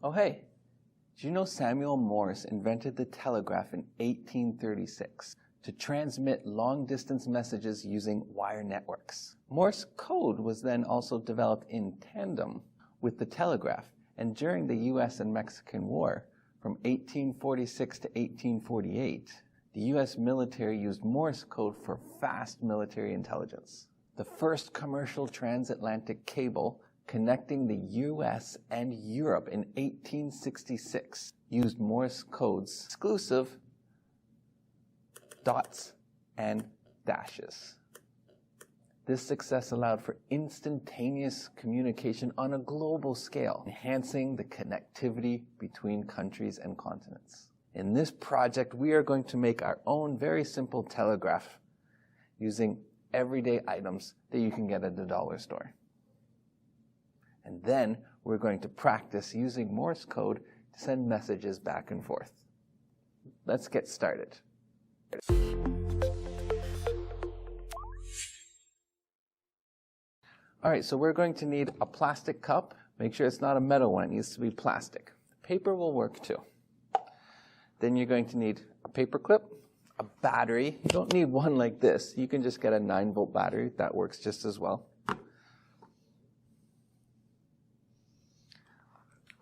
Oh hey, did you know Samuel Morse invented the telegraph in 1836 to transmit long-distance messages using wire networks? Morse code was then also developed in tandem with the telegraph, and during the US and Mexican War from 1846 to 1848, the US military used Morse code for fast military intelligence. The first commercial transatlantic cable connecting the US and Europe in 1866 used Morse code's exclusive dots and dashes. This success allowed for instantaneous communication on a global scale, enhancing the connectivity between countries and continents. In this project, we are going to make our own very simple telegraph using everyday items that you can get at the dollar store. And then we're going to practice using Morse code to send messages back and forth. Let's get started. All right, so we're going to need a plastic cup. Make sure it's not a metal one, it needs to be plastic. Paper will work too. Then you're going to need a paper clip, a battery. You don't need one like this. You can just get a 9-volt battery. That works just as well. A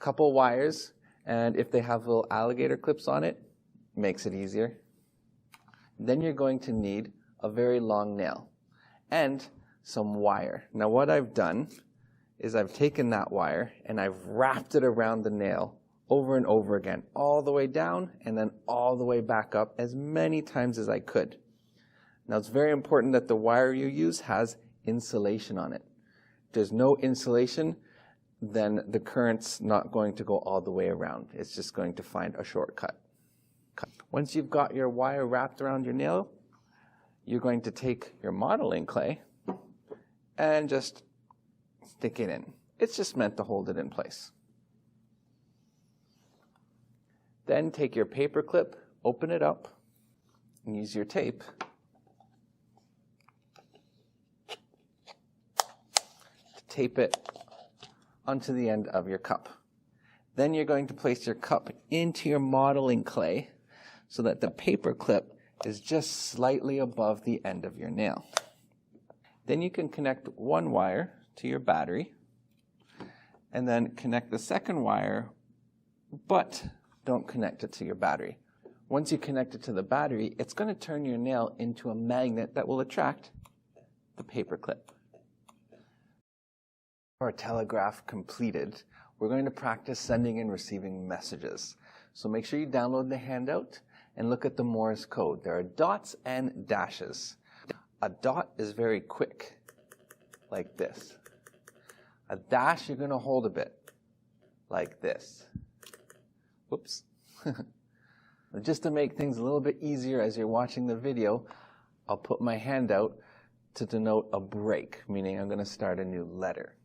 couple wires, and if they have little alligator clips on it, makes it easier. Then you're going to need a very long nail and some wire. Now what I've done is I've taken that wire and I've wrapped it around the nail over and over again, all the way down and then all the way back up as many times as I could. Now it's very important that the wire you use has insulation on it. If there's no insulation, then the current's not going to go all the way around. It's just going to find a shortcut. Once you've got your wire wrapped around your nail, you're going to take your modeling clay and just stick it in. It's just meant to hold it in place. Then take your paper clip, open it up, and use your tape to tape it onto the end of your cup. Then you're going to place your cup into your modeling clay so that the paper clip is just slightly above the end of your nail. Then you can connect one wire to your battery and then connect the second wire, but don't connect it to your battery. Once you connect it to the battery, it's going to turn your nail into a magnet that will attract the paper clip. For our telegraph completed, we're going to practice sending and receiving messages. So make sure you download the handout and look at the Morse code. There are dots and dashes. A dot is very quick, like this. A dash, you're going to hold a bit, like this. Whoops. Just to make things a little bit easier as you're watching the video, I'll put my hand out to denote a break, meaning I'm going to start a new letter.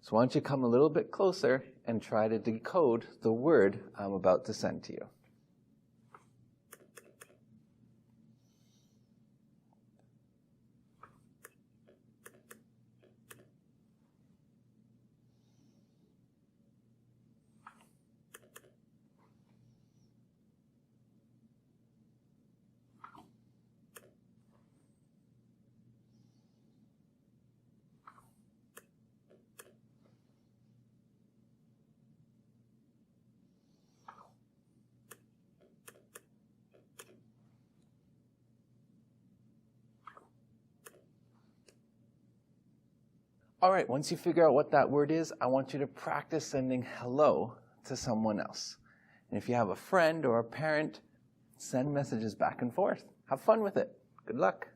So why don't you come a little bit closer and try to decode the word I'm about to send to you. All right, once you figure out what that word is, I want you to practice sending hello to someone else. And if you have a friend or a parent, send messages back and forth. Have fun with it. Good luck.